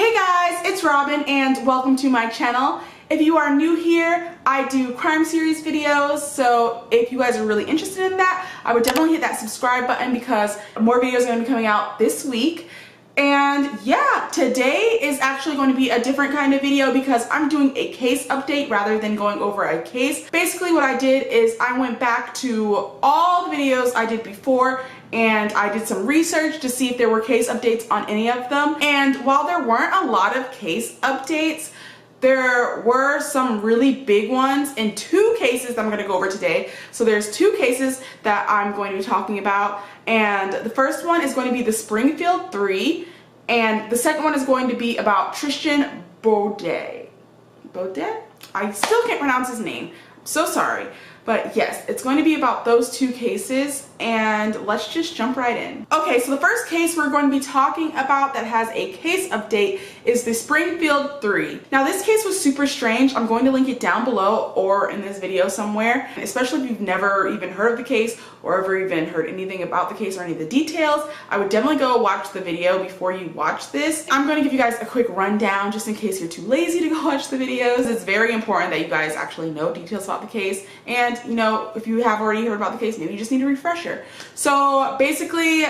Hey guys, it's Robin and welcome to my channel. If you are new here, I do crime series videos, so if you guys are really interested in that, I would definitely hit that subscribe button because more videos are going to be coming out this week. And yeah, today is actually going to be a different kind of video because I'm doing a case update rather than going over a case. Basically what I did is I went back to all the videos I did before and I did some research to see if there were case updates on any of them. And while there weren't a lot of case updates, there were some really big ones in two cases that I'm going to go over today. So there's two cases that I'm going to be talking about, and the first one is going to be the Springfield 3, and the second one is going to be about Tristan Baudet. Baudet? I still can't pronounce his name. I'm so sorry. But yes, it's going to be about those two cases, and let's just jump right in. Okay, so the first case we're going to be talking about that has a case update is the Springfield 3. Now this case was super strange. I'm going to link it down below or in this video somewhere, especially if you've never even heard of the case or ever even heard anything about the case or any of the details. I would definitely go watch the video before you watch this. I'm going to give you guys a quick rundown just in case you're too lazy to go watch the videos. It's very important that you guys actually know details about the case, and you know, if you have already heard about the case, maybe you just need a refresher. So basically,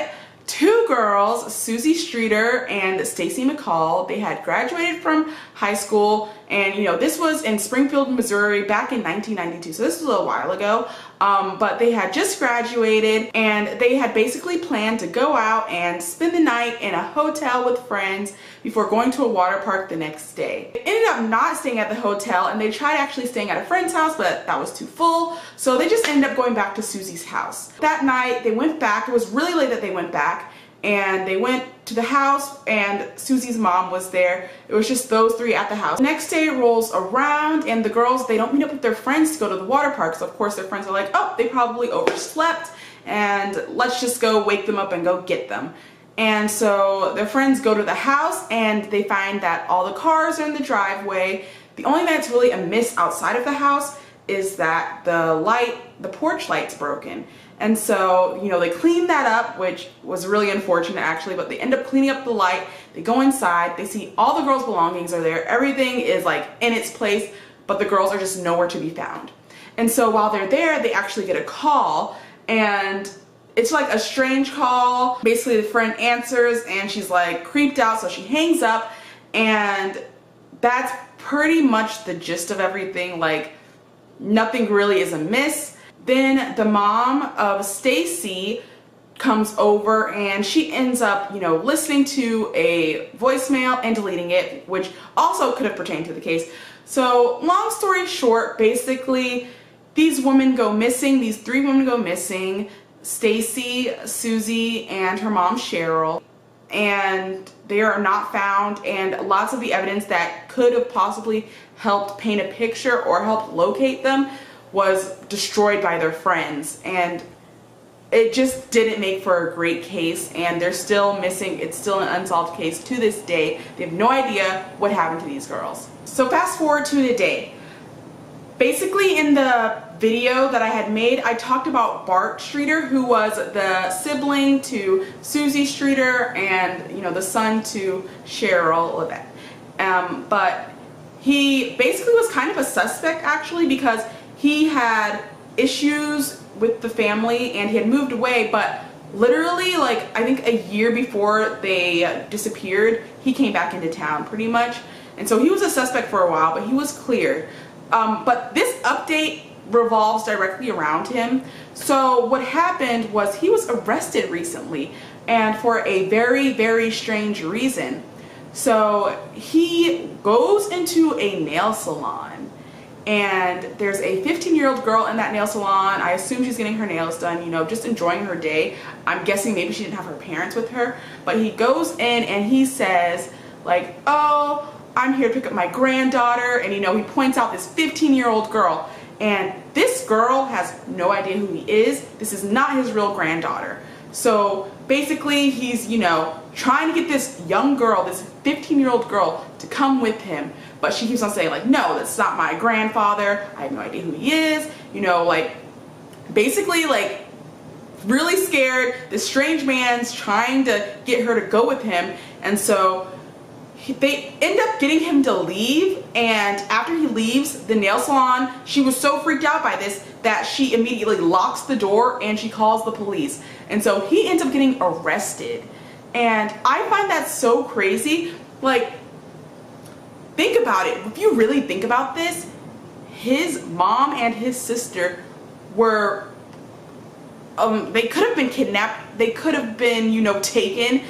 two girls, Susie Streeter and Stacy McCall, they had graduated from high school, and you know, this was in Springfield, Missouri back in 1992, so this was a while ago. But they had just graduated and they had basically planned to go out and spend the night in a hotel with friends before going to a water park the next day. They ended up not staying at the hotel and they tried actually staying at a friend's house, but that was too full, so they just ended up going back to Susie's house. That night they went back. It was really late that they went back, and they went to the house and Susie's mom was there. It was just those three at the house. The next day rolls around and the girls, they don't meet up with their friends to go to the water park. So of course their friends are like, oh, they probably overslept and let's just go wake them up and go get them. And so their friends go to the house and they find that all the cars are in the driveway. The only thing that's really amiss outside of the house is that the porch light's broken. And so, you know, they clean that up, which was really unfortunate actually, but they end up cleaning up the light. They go inside, they see all the girls' belongings are there. Everything is like in its place, but the girls are just nowhere to be found. And so while they're there, they actually get a call, and it's like a strange call. Basically the friend answers and she's like creeped out, so she hangs up, and that's pretty much the gist of everything. Like, nothing really is amiss. Then the mom of Stacy comes over and she ends up, you know, listening to a voicemail and deleting it, which also could have pertained to the case. So long story short, basically these women go missing. These three women go missing: Stacy, Susie, and her mom Cheryl. And they are not found, and lots of the evidence that could have possibly helped paint a picture or helped locate them was destroyed by their friends, and it just didn't make for a great case, and they're still missing. It's still an unsolved case to this day. They have no idea what happened to these girls. So fast forward to today. Basically in the video that I had made, I talked about Bart Streeter, who was the sibling to Susie Streeter and, you know, the son to Cheryl Levette. But he basically was kind of a suspect actually, because he had issues with the family and he had moved away, but literally like I think a year before they disappeared, he came back into town pretty much. And so he was a suspect for a while, but he was cleared. But this update revolves directly around him. So what happened was he was arrested recently, and for a very, very strange reason. So he goes into a nail salon, and there's a 15-year-old girl in that nail salon. I assume she's getting her nails done, you know, just enjoying her day. I'm guessing maybe she didn't have her parents with her, but he goes in and he says like, oh, I'm here to pick up my granddaughter, and you know, he points out this 15-year-old girl, and this girl has no idea who he is. This is not his real granddaughter. So basically he's, you know, trying to get this young girl, this 15-year-old girl, to come with him, but she keeps on saying like, no, that's not my grandfather, I have no idea who he is, you know, like basically like really scared. This strange man's trying to get her to go with him, and so they end up getting him to leave, and after he leaves the nail salon, she was so freaked out by this that she immediately locks the door and she calls the police. And so he ends up getting arrested. And I find that so crazy. Like, think about it. If you really think about this, his mom and his sister were, they could have been kidnapped. They could have been, you know, taken.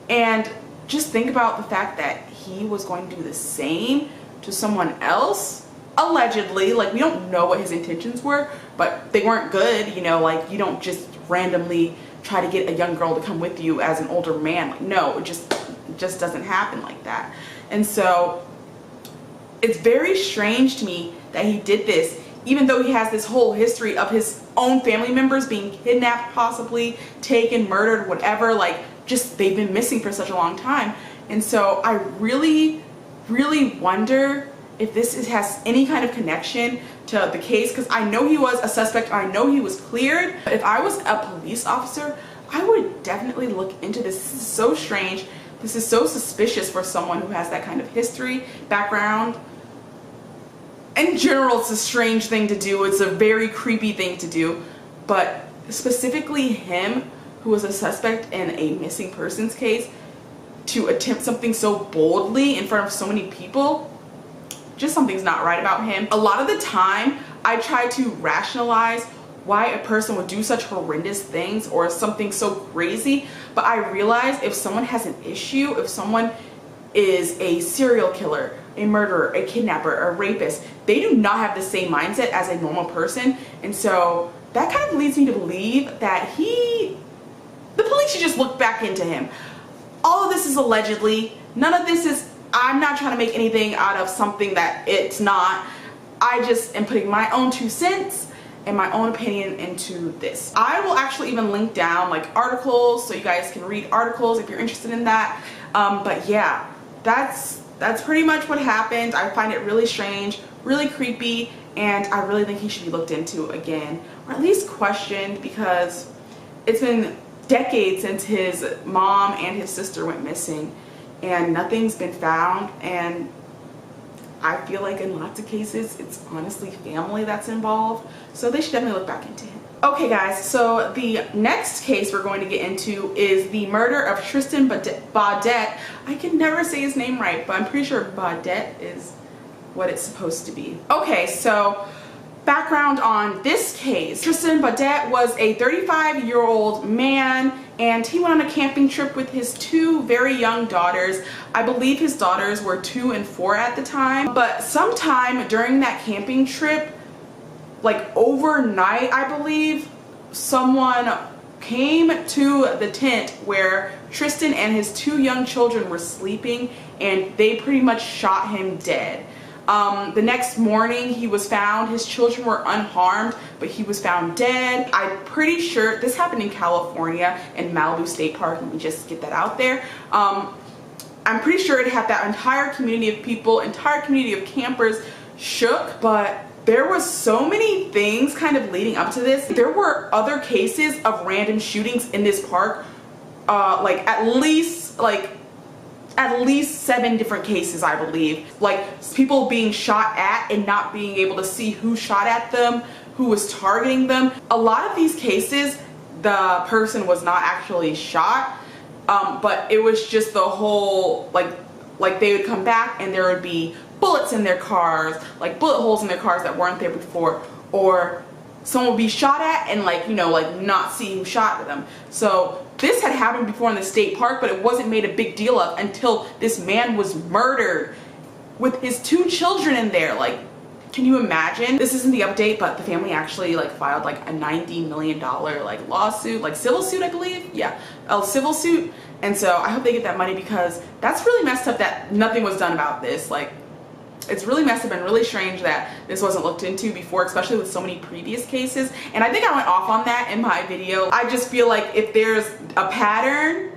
And just think about the fact that he was going to do the same to someone else, allegedly. Like, we don't know what his intentions were, but they weren't good, you know. Like, you don't just randomly try to get a young girl to come with you as an older man. Like, no, it just doesn't happen like that. And so it's very strange to me that he did this, even though he has this whole history of his own family members being kidnapped, possibly taken, murdered, whatever. Like, just they've been missing for such a long time. And so I really, really wonder if this has any kind of connection to the case, because I know he was a suspect, I know he was cleared. But if I was a police officer, I would definitely look into this. This is so strange. This is so suspicious for someone who has that kind of history, background. In general, it's a strange thing to do. It's a very creepy thing to do. But specifically him, who was a suspect in a missing persons case, to attempt something so boldly in front of so many people, just something's not right about him. A lot of the time, I try to rationalize why a person would do such horrendous things or something so crazy, but I realize if someone has an issue, if someone is a serial killer, a murderer, a kidnapper, a rapist, they do not have the same mindset as a normal person. And so that kind of leads me to believe that the police should just look back into him. All of this is allegedly. None of this is, I'm not trying to make anything out of something that it's not. I just am putting my own 2 cents and my own opinion into this. I will actually even link down like articles so you guys can read articles if you're interested in that. But yeah, that's pretty much what happened. I find it really strange, really creepy, and I really think he should be looked into again, or at least questioned, because it's been decades since his mom and his sister went missing and nothing's been found. And I feel like in lots of cases it's honestly family that's involved, so they should definitely look back into him. Okay guys, so the next case we're going to get into is the murder of Tristan Baudet. I can never say his name right, but I'm pretty sure Baudet is what it's supposed to be. Okay, so background on this case. Tristan Baudet was a 35-year-old man, and he went on a camping trip with his 2 very young daughters. I believe his daughters were 2 and 4 at the time. But sometime during that camping trip, like overnight, I believe, someone came to the tent where Tristan and his 2 young children were sleeping, and they pretty much shot him dead. The next morning he was found. His children were unharmed, but he was found dead. I'm pretty sure this happened in California in Malibu State Park. Let me just get that out there. I'm pretty sure it had that entire community of people, entire community of campers shook, but there was so many things kind of leading up to this. There were other cases of random shootings in this park, like at least 7 different cases, I believe. Like people being shot at and not being able to see who shot at them, who was targeting them. A lot of these cases, the person was not actually shot, but it was just the whole, like they would come back and there would be bullets in their cars, like bullet holes in their cars that weren't there before, or someone would be shot at and like, you know, like not see who shot them. So this had happened before in the state park, but it wasn't made a big deal of until this man was murdered with his 2 children in there. Like, can you imagine? This isn't the update, but the family actually like filed like a $90 million like lawsuit, like civil suit, I believe. Yeah, a civil suit. And so I hope they get that money, because that's really messed up that nothing was done about this. Like, it's really messed up and really strange that this wasn't looked into before, especially with so many previous cases. And I think I went off on that in my video. I just feel like if there's a pattern,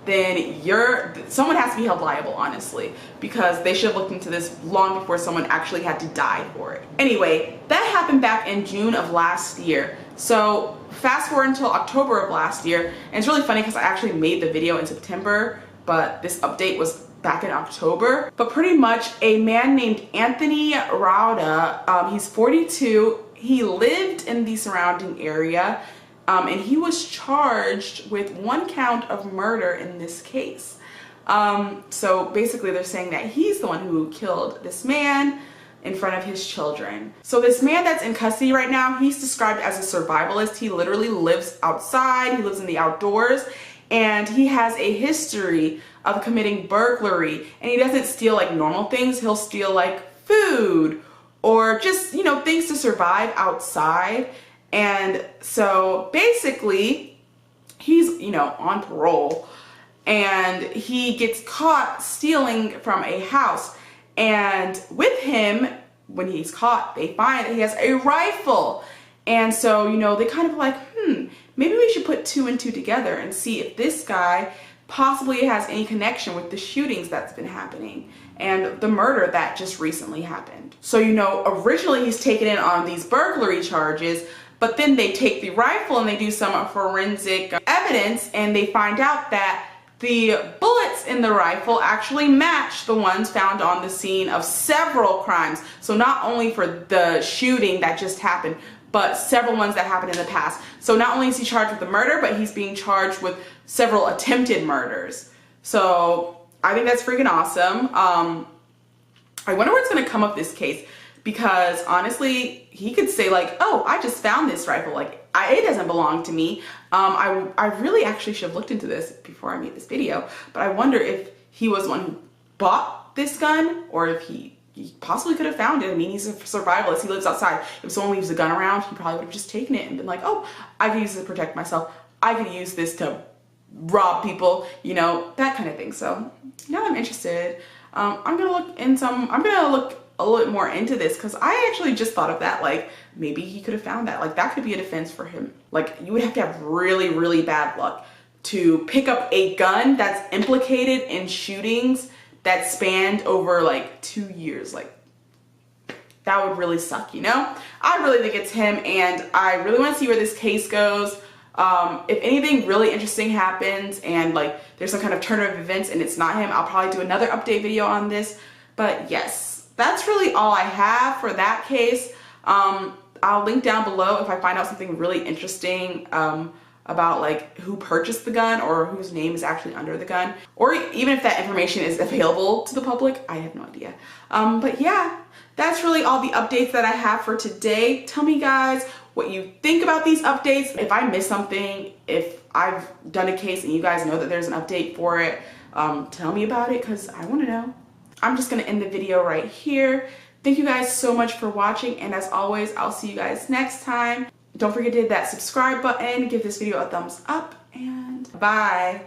then someone has to be held liable, honestly, because they should have looked into this long before someone actually had to die for it. Anyway, that happened back in June of last year. So fast forward until October of last year, and it's really funny because I actually made the video in September, but this update was back in October. But pretty much a man named Anthony Rauda, he's 42, he lived in the surrounding area, and he was charged with 1 count of murder in this case. So basically they're saying that he's the one who killed this man in front of his children. So this man that's in custody right now, he's described as a survivalist. He literally lives outside, he lives in the outdoors, and he has a history of committing burglary. And he doesn't steal like normal things, he'll steal like food or just, you know, things to survive outside. And so basically he's, you know, on parole, and he gets caught stealing from a house. And with him, when he's caught, they find that he has a rifle. And so, you know, they kind of like, maybe we should put 2 and 2 together and see if this guy possibly has any connection with the shootings that's been happening and the murder that just recently happened. So, you know, originally he's taken in on these burglary charges, but then they take the rifle and they do some forensic evidence, and they find out that the bullets in the rifle actually match the ones found on the scene of several crimes. So not only for the shooting that just happened, but several ones that happened in the past. So not only is he charged with the murder, but he's being charged with several attempted murders. So I think that's freaking awesome. I wonder what's gonna come of this case, because honestly, he could say like, oh, I just found this rifle, like it doesn't belong to me. I really actually should have looked into this before I made this video, but I wonder if he was the one who bought this gun, or if he possibly could have found it. I mean, he's a survivalist, he lives outside. If someone leaves a gun around, he probably would have just taken it and been like, oh, I could use this to protect myself, I could use this to rob people, you know, that kind of thing. So now I'm interested. I'm gonna look a little bit more into this, because I actually just thought of that, like maybe he could have found that. Like that could be a defense for him. Like you would have to have really, really bad luck to pick up a gun that's implicated in shootings that spanned over like 2 years. Like that would really suck, you know? I really think it's him, and I really want to see where this case goes. If anything really interesting happens and like there's some kind of turn of events and it's not him, I'll probably do another update video on this. But yes, that's really all I have for that case. I'll link down below if I find out something really interesting about like who purchased the gun or whose name is actually under the gun, or even if that information is available to the public. I have no idea. But yeah, that's really all the updates that I have for today. Tell me guys what you think about these updates. If I missed something, if I've done a case and you guys know that there's an update for it, tell me about it, because I want to know. I'm just going to end the video right here. Thank you guys so much for watching, and as always, I'll see you guys next time. Don't forget to hit that subscribe button, give this video a thumbs up, and bye.